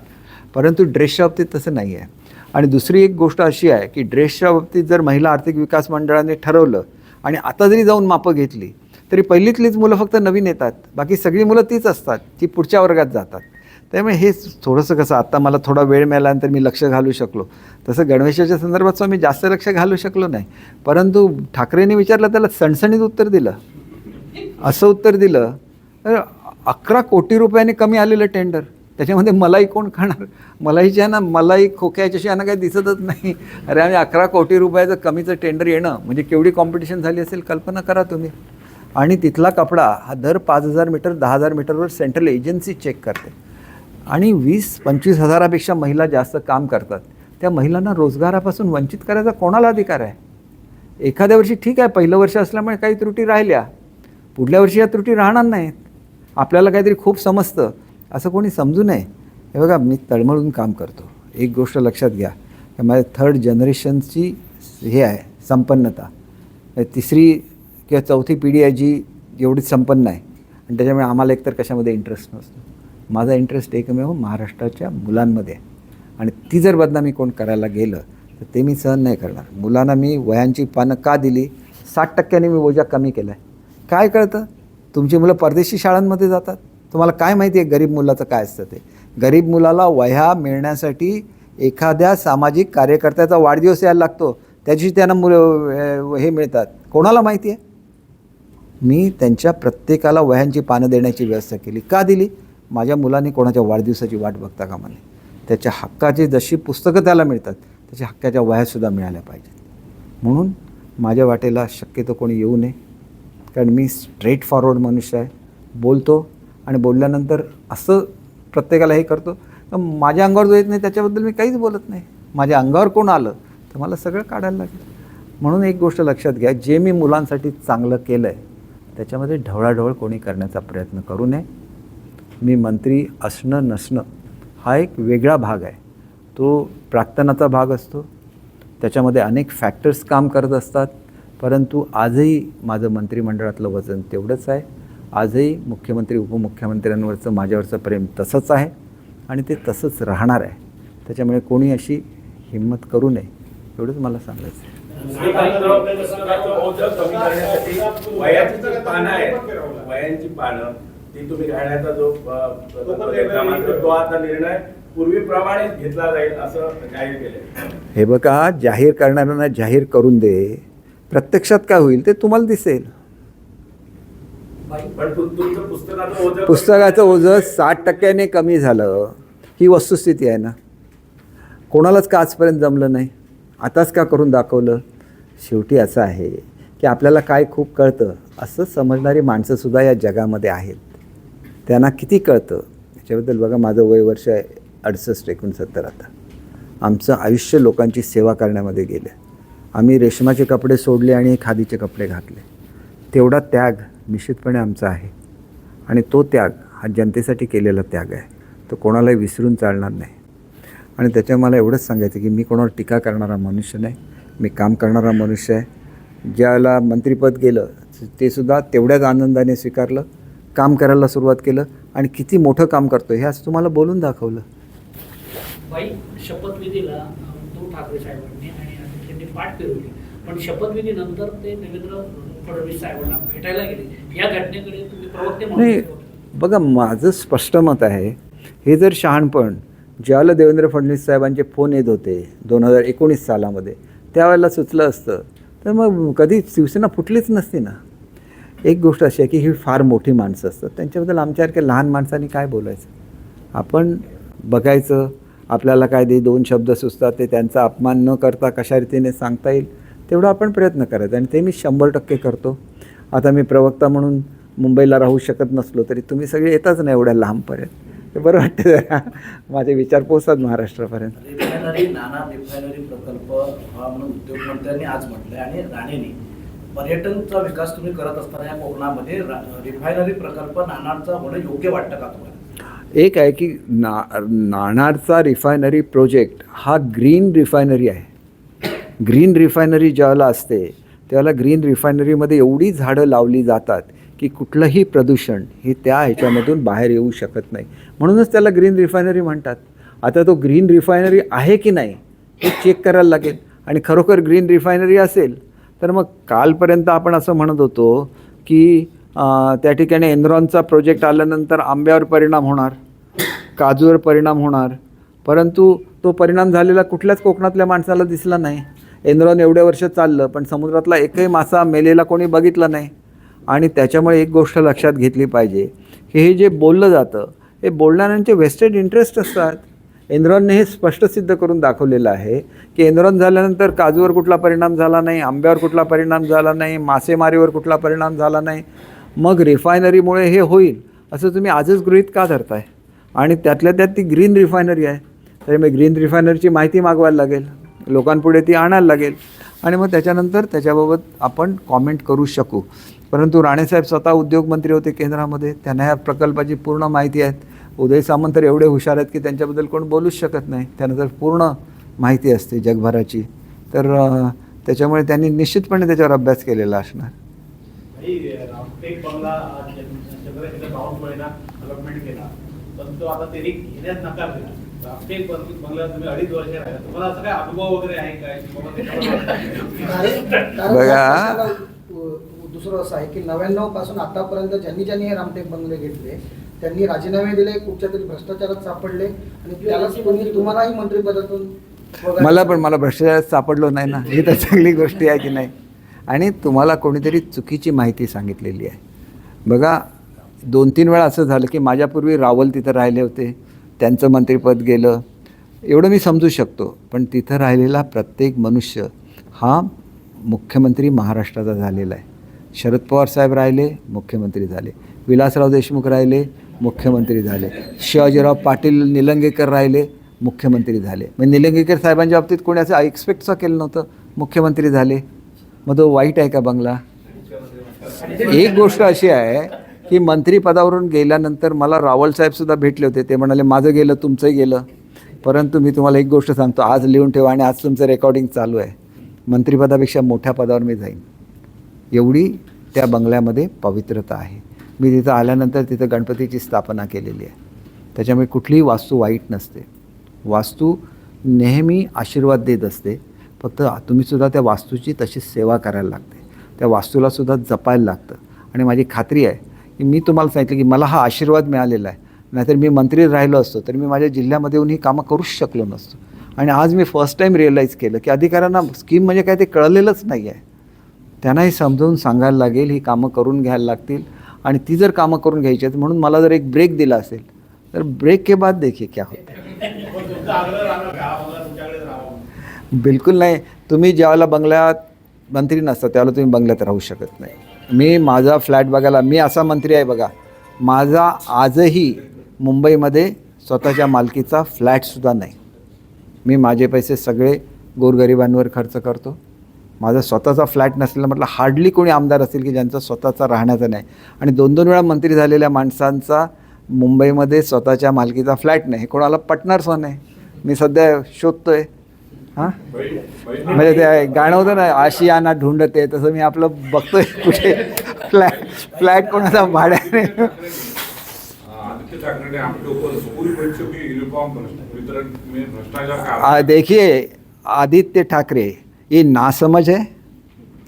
S1: परंतु ड्रेसच्या बाबतीत तसं नाही आहे. आणि दुसरी एक गोष्ट अशी आहे की ड्रेसच्या बाबतीत जर महिला आर्थिक विकास मंडळाने ठरवलं आणि आता जरी जाऊन मापं घेतली तरी पहिलीतलीच मुलं फक्त नवीन येतात, बाकी सगळी मुलं तीच असतात, ती पुढच्या वर्गात जातात. त्यामुळे हे थोडंसं कसं, आता मला थोडा वेळ मिळाल्यानंतर मी लक्ष घालू शकलो, तसं गणवेशाच्या संदर्भात मी जास्त लक्ष घालू शकलो नाही. परंतु ठाकरेंनी विचारलं त्याला सणसणीत उत्तर दिलं. असं उत्तर दिलं, 11 कोटी रुपयाने कमी आलेलं टेंडर, त्याच्यामध्ये मलाई कोण खाणार? मलाईच्या ना मलाई खोक्याच्याशी यांना काही दिसतच नाही. अरे आम्ही 11 कोटी रुपयाचं कमीचं टेंडर येणं म्हणजे केवढी कॉम्पिटिशन झाली असेल कल्पना करा तुम्ही. आणि तिथला कपडा हा दर 5,000 मीटर 10,000 मीटरवर सेंट्रल एजन्सी चेक करते आणि 20-25 हजारापेक्षा महिला जास्त काम करतात. त्या महिलांना रोजगारापासून वंचित करायचा कोणाला अधिकार आहे? एखाद्या वर्षी ठीक आहे, पहिलं वर्ष असल्यामुळे काही त्रुटी राहिल्या, पुढल्या वर्षी या त्रुटी राहणार नाहीत. आपल्याला काहीतरी खूप समजतं असं कोणी समजू नये. हे बघा, मी तळमळून काम करतो. एक गोष्ट लक्षात घ्या की माझ्या 3rd जनरेशनची हे आहे संपन्नता, 3री किंवा 4थी पिढी आहे जी एवढी संपन्न आहे आणि त्याच्यामुळे आम्हाला एकतर कशामध्ये इंटरेस्ट नसतो. माझा इंटरेस्ट एकमेव महाराष्ट्राच्या मुलांमध्ये आहे आणि ती जर बदनामी कोण करायला गेलं तर ते मी सहन नाही करणार. मुलांना मी वह्यांची पानं का दिली? 60% मी बोजा कमी केला आहे. काय कळतं? तुमची मुलं परदेशी शाळांमध्ये जातात, तुम्हाला काय माहिती आहे गरीब मुलाचं काय असतं ते? गरीब मुलाला वह्या मिळण्यासाठी एखाद्या सामाजिक कार्यकर्त्याचा वाढदिवस यायला लागतो, त्याची त्यांना मुलं हे मिळतात. कोणाला माहिती आहे? मी त्यांच्या प्रत्येकाला वह्यांची पानं देण्याची व्यवस्था केली. का दिली? माझ्या मुलांनी कोणाच्या वाढदिवसाची वाट बघता कामा नये. त्याच्या हक्काची जशी पुस्तकं त्याला मिळतात त्याच्या हक्काच्या वह्यासुद्धा मिळाल्या पाहिजेत. म्हणून माझ्या वाटेला शक्यतो कोणी येऊ नये, कारण मी स्ट्रेट फॉरवर्ड मनुष्य आहे. बोलतो आणि बोलल्यानंतर असं प्रत्येकाला हे करतो तर माझ्या अंगावर जो येत नाही त्याच्याबद्दल मी काहीच बोलत नाही. माझ्या अंगावर कोण आलं तर मला सगळं काढायला लागेल. म्हणून एक गोष्ट लक्षात घ्या, जे मी मुलांसाठी चांगलं केलं आहे त्याच्यामध्ये ढवळाढवळ कोणी करण्याचा प्रयत्न करू नये. मी मंत्री असणं नसणं हा एक वेगळा भाग आहे, तो प्राक्तनाचा भाग असतो. त्याच्यामध्ये अनेक फॅक्टर्स काम करत असतात. परंतु आजही माझं मंत्रिमंडळातलं वजन तेवढंच आहे. आजही मुख्यमंत्री उपमुख्यमंत्र्यांवरचं माझ्यावरचं प्रेम तसंच आहे आणि ते तसंच राहणार आहे. त्याच्यामुळे कोणी अशी हिंमत करू नये एवढंच मला सांगायचं आहे.
S4: वयाची जी पानं आहेत, वयांची पानं ती तुम्ही घालण्याचा जो तो आता निर्णय पूर्वीप्रमाणेच घेतला जाईल असं जाहीर केलंय.
S1: हे बघा, जाहीर करणाऱ्यांना जाहीर करून दे. प्रत्यक्षात काय होईल ते तुम्हाला दिसेल.
S4: पण तुमचं
S1: पुस्तकाचं ओझं 60% कमी झालं ही वस्तुस्थिती आहे ना. कोणालाच का आजपर्यंत जमलं नाही, आताच का करून दाखवलं. शेवटी असं आहे की आपल्याला काय खूप कळतं असं समजणारी माणसंसुद्धा या जगामध्ये आहेत. त्यांना किती कळतं याच्याबद्दल बघा. माझं वय वर्ष आहे 68-69. आता आमचं आयुष्य लोकांची सेवा करण्यामध्ये गेलं. आम्ही रेशमाचे कपडे सोडले आणि खादीचे कपडे घातले. तेवढा त्याग निश्चितपणे आमचा आहे आणि तो त्याग हा जनतेसाठी केलेला त्याग आहे. तो कोणालाही विसरून चालणार नाही. आणि त्याच्या मला एवढंच सांगायचं की मी कोणावर टीका करणारा मनुष्य नाही, मी काम करणारा मनुष्य आहे. ज्याला मंत्रिपद गेलं ते सुद्धा तेवढ्याच आनंदाने स्वीकारलं, काम करायला सुरुवात केलं आणि किती मोठं काम करतो हे आज तुम्हाला बोलून दाखवलं.
S3: बाई, शपथविधीला उद्धव ठाकरे साहेबांनी आणि त्यांनी पाठ फिरवली, पण शपथविधीनंतर ते देवेंद्र फडणवीस साहेबांना भेटायला गेले. या घटनेकडे तुम्ही प्रवक्ते म्हणून
S1: नाही बघा, माझं स्पष्ट मत आहे, हे जर शहाणपण ज्यावेळेला देवेंद्र फडणवीस साहेबांचे फोन येत होते 2019 सालामध्ये त्यावेळेला सुचलं असतं तर मग कधी शिवसेना फुटलीच नसती ना. एक गोष्ट अशी आहे की ही फार मोठी माणसं असतात, त्यांच्याबद्दल आमच्यासारख्या लहान माणसांनी काय बोलायचं. आपण बघायचं, आपल्याला काय दे 2 शब्द सुचतात ते त्यांचा अपमान न करता कशा रीतीने सांगता येईल तेवढा आपण प्रयत्न करायचा आणि ते मी 100% करतो. आता मी प्रवक्ता म्हणून मुंबईला राहू शकत नसलो तरी तुम्ही सगळे येताच नाही एवढ्या लांबपर्यंत, ते बरं वाटतं जरा. माझे विचार पोचतात महाराष्ट्रापर्यंत.
S5: नाणार रिफायनरी प्रकल्प हा म्हणून उद्योगमंत्र्यांनी आज म्हटलंय आणि राणेंनी पर्यटनचा विकास तुम्ही करत असताना या कोकणामध्ये रिफायनरी प्रकल्प नाणारचा होणं योग्य वाटतं का तुम्हाला?
S1: एक आहे की नाणारचा रिफायनरी प्रोजेक्ट हा ग्रीन रिफायनरी आहे. ग्रीन रिफायनरी ज्यावेळेला असते त्यावेळेला ग्रीन रिफायनरीमध्ये एवढी झाडं लावली जातात की कुठलंही प्रदूषण हे त्या ह्याच्यामधून बाहेर येऊ शकत नाही. म्हणूनच त्याला ग्रीन रिफायनरी म्हणतात. आता तो ग्रीन रिफायनरी आहे की नाही हे चेक करायला लागेल आणि खरोखर ग्रीन रिफायनरी असेल तर मग कालपर्यंत आपण असं म्हणत होतो की त्या ठिकाणी एनरॉनचा प्रोजेक्ट आल्यानंतर आंब्यावर परिणाम होणार, काजूवर परिणाम होणार, परंतु तो परिणाम झालेला कुठल्याच कोकणातल्या माणसाला दिसला नाही. एनरॉन एवढ्या वर्ष चाललं पण समुद्रातला एकही मासा मेलेला कोणी बघितला नाही. आणि त्याच्यामुळे एक गोष्ट लक्षात घेतली पाहिजे की हे जे बोललं जातं हे बोलणाऱ्यांचे वेस्टेड इंटरेस्ट असतात. एनरॉनने हे स्पष्ट सिद्ध करून दाखवलेलं आहे की एनरॉन झाल्यानंतर काजूवर कुठला परिणाम झाला नाही, आंब्यावर कुठला परिणाम झाला नाही, मासेमारीवर कुठला परिणाम झाला नाही. मग रिफायनरीमुळे हे होईल असं तुम्ही आजच गृहीत का धरताय? आणि त्यातल्या त्यात ती ग्रीन रिफायनरी आहे. तर मग ग्रीन रिफायनरीची माहिती मागवायला लागेल, लोकांपुढे ती आणायला लागेल आणि मग त्याच्यानंतर त्याच्याबाबत आपण कॉमेंट करू शकू. परंतु राणेसाहेब स्वतः उद्योगमंत्री होते केंद्रामध्ये, त्यांना या प्रकल्पाची पूर्ण माहिती आहे. उदय सामंत तर एवढे हुशार आहेत की त्यांच्याबद्दल कोण बोलूच शकत नाही, त्यांना जर पूर्ण माहिती असते जगभराची. तर त्याच्यामुळे त्यांनी निश्चितपणे त्याच्यावर अभ्यास केलेला असणार.
S6: रामटेक बंगला चंद्रशेखर बावनकुळेंना अलॉटमेंट केला पण तो आता त्यांनी घेण्यास नकार दिला. रामटेक बंगला तुम्ही 2.5 वर्ष राहिला, तुम्हाला असं काय अनुभव वगैरे आहे काय?
S1: बघा,
S7: दुसरं असं आहे की 99 पासून आतापर्यंत ज्यांनी हे रामटेक बंगले घेतले त्यांनी राजीनामे दिले, कुठच्या तरी भ्रष्टाचारात सापडले आणि त्यालाच तुम्हालाही मंत्रिपदातून
S1: मला भ्रष्टाचारात सापडलो नाही ना, ही तर चांगली गोष्ट आहे की नाही. आणि तुम्हाला कोणीतरी चुकीची माहिती सांगितलेली आहे. बघा, 2-3 वेळा असं झालं की माझ्यापूर्वी रावल तिथं राहिले होते, त्यांचं मंत्रिपद गेलं, एवढं मी समजू शकतो. पण तिथं राहिलेला प्रत्येक मनुष्य हा मुख्यमंत्री महाराष्ट्राचा झालेला आहे. शरद पवार साहेब राहिले, मुख्यमंत्री झाले. विलासराव देशमुख राहिले, मुख्यमंत्री झाले. शिवाजीराव पाटील निलंगेकर राहिले, मुख्यमंत्री झाले. मग निलंगेकर साहेबांच्या बाबतीत कोणी असं एक्सपेक्टचं केलं नव्हतं, मुख्यमंत्री झाले. मग तो वाईट आहे का बंगला? एक गोष्ट अशी आहे की मंत्रिपदावरून गेल्यानंतर मला रावल साहेबसुद्धा भेटले होते. ते म्हणाले माझं गेलं तुमचंही गेलं. परंतु मी तुम्हाला एक गोष्ट सांगतो, आज लिहून ठेवा आणि आज तुमचं रेकॉर्डिंग चालू आहे, मंत्रिपदापेक्षा मोठ्या पदावर मी जाईन. एवढी त्या बंगल्यामध्ये पवित्रता आहे. मी तिथं आल्यानंतर तिथं गणपतीची स्थापना केलेली आहे. त्याच्यामुळे कुठलीही वास्तू वाईट नसते. वास्तू नेहमी आशीर्वाद देत असते. फक्त तुम्हीसुद्धा त्या वास्तूची तशी सेवा करायला लागते. त्या वास्तूलासुद्धा जपायला लागतं. आणि माझी खात्री आहे की मी तुम्हाला सांगितलं की मला हा आशीर्वाद मिळालेला आहे. नाहीतर मी मंत्री राहिलो असतो तर मी माझ्या जिल्ह्यामध्ये येऊन ही कामं करूच शकलो नसतो. आणि आज मी फर्स्ट टाईम रिअलाईज केलं की अधिकाऱ्यांना स्कीम म्हणजे काय ते कळलेलंच नाही आहे. त्यांनाही समजावून सांगायला लागेल, ही कामं करून घ्यायला लागतील. आणि ती जर कामं करून घ्यायची आहेत म्हणून मला जर एक ब्रेक दिला असेल तर ब्रेक के बाद देखिए क्या होतं.
S6: पण तुमचा आग्रह राहणार का हा बंगला तुमच्याकडेच राहावा?
S1: बिलकुल नाही. तुम्ही ज्यावेळेला बंगल्यात मंत्री नसता त्यावेळेला तुम्ही बंगल्यात राहू शकत नाही. मी माझा फ्लॅट बघायला, मी असा मंत्री आहे बघा, माझा आजही मुंबईमध्ये स्वतःच्या मालकीचा फ्लॅटसुद्धा नाही. मी माझे पैसे सगळे गोरगरिबांवर खर्च करतो. माझा स्वतःचा फ्लॅट नसलेला म्हटलं हार्डली कोणी आमदार असेल की ज्यांचा स्वतःचा राहण्याचा नाही. आणि 2-2 वेळा मंत्री झालेल्या माणसांचा मुंबईमध्ये स्वतःच्या मालकीचा फ्लॅट नाही. कोणाला पटणारच नाही. मी सध्या शोधतोय. हां, म्हणजे ते गाणं होतं ना, आशियाना ढूंढते, तसं मी आपलं बघतोय कुठे फ्लॅट कोणाचा भाड्याने.
S2: आदित्य ठाकरे ने आपके ऊपर स्कूल बच्चों की यूनिफॉर्म वितरण में भ्रष्टाचार का
S1: देखिए, आदित्य ठाकरे ये नासमझ है.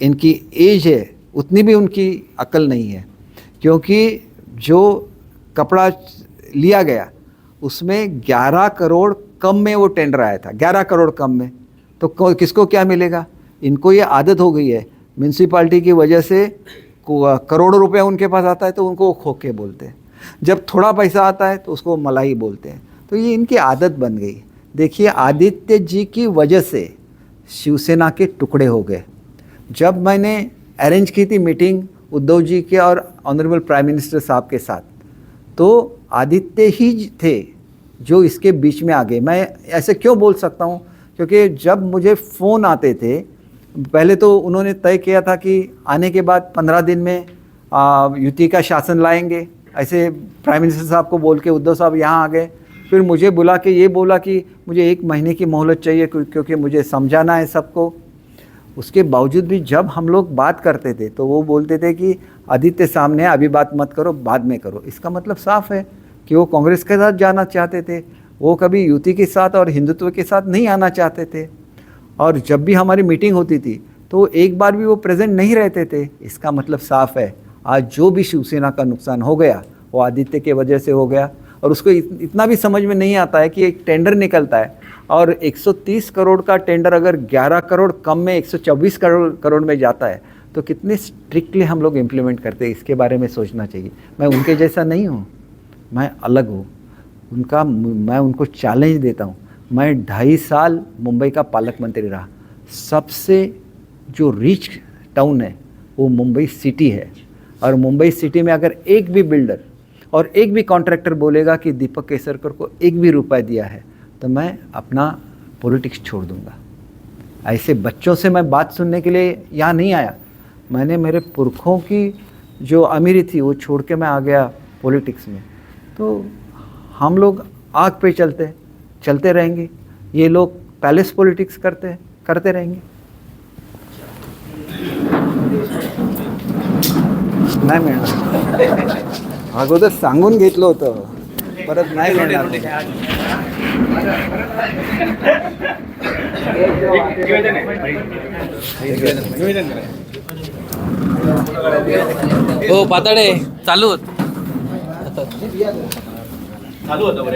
S1: इनकी एज है उतनी भी उनकी अकल नहीं है. क्योंकि जो कपड़ा लिया गया उसमें 11 करोड़ कम में वो टेंडर आया था. 11 करोड़ कम में तो किसको क्या मिलेगा. इनको ये आदत हो गई है. म्यूनसिपाल्टी की वजह से करोड़ों रुपया उनके पास आता है तो उनको वो खोके बोलते हैं. जब थोड़ा पैसा आता है तो उसको मलाई बोलते हैं. तो ये इनकी आदत बन गई. देखिए, आदित्य जी की वजह से शिवसेना के टुकड़े हो गए. जब मैंने अरेंज की थी मीटिंग उद्धव जी के और ऑनरेबल प्राइम मिनिस्टर साहब के साथ, तो आदित्य ही थे जो इसके बीच में आ गए. मैं ऐसे क्यों बोल सकता हूँ, क्योंकि जब मुझे फ़ोन आते थे, पहले तो उन्होंने तय किया था कि आने के बाद 15 दिन में युति का शासन लाएंगे. ऐसे प्राइम मिनिस्टर साहब को बोल के उद्धव साहब यहाँ आ गए. फिर मुझे बुला के ये बोला कि मुझे 1 महीने की मोहलत चाहिए क्योंकि मुझे समझाना है सबको. उसके बावजूद भी जब हम लोग बात करते थे तो वो बोलते थे कि आदित्य सामने है, अभी बात मत करो, बाद में करो. इसका मतलब साफ है कि वो कांग्रेस के साथ जाना चाहते थे. वो कभी युति के साथ और हिंदुत्व के साथ नहीं आना चाहते थे. और जब भी हमारी मीटिंग होती थी तो एक बार भी वो प्रेजेंट नहीं रहते थे. इसका मतलब साफ है, आज जो भी शिवसेना का नुकसान हो गया वो आदित्य के वजह से हो गया. और उसको इतना भी समझ में नहीं आता है कि एक टेंडर निकलता है और 130 करोड़ का टेंडर अगर 11 करोड़ कम में 124 करोड़ में जाता है तो कितने स्ट्रिक्टली हम लोग इम्प्लीमेंट करते हैं, इसके बारे में सोचना चाहिए. मैं उनके जैसा नहीं हूँ, मैं अलग हूँ. मैं उनको चैलेंज देता हूँ. मैं 2.5 साल मुंबई का पालक मंत्री रहा. सबसे जो रिच टाउन है वो मुंबई सिटी है. और मुंबई सिटी में अगर एक भी बिल्डर और एक भी कॉन्ट्रैक्टर बोलेगा कि दीपक केसरकर को 1 भी रुपया दिया है तो मैं अपना पॉलिटिक्स छोड़ दूंगा. ऐसे बच्चों से मैं बात सुनने के लिए यहाँ नहीं आया. मैंने मेरे पुरखों की जो अमीरी थी वो छोड़ के मैं आ गया पॉलिटिक्स में. तो हम लोग आग पे चलते रहेंगे. ये लोग पैलेस पॉलिटिक्स करते रहेंगे. नाही मिळणार. अगोदर सांगून घेतलं होतं, परत नाही मिळणार.
S8: हो पाताडे चालू होत.
S6: चालू होतं बरे.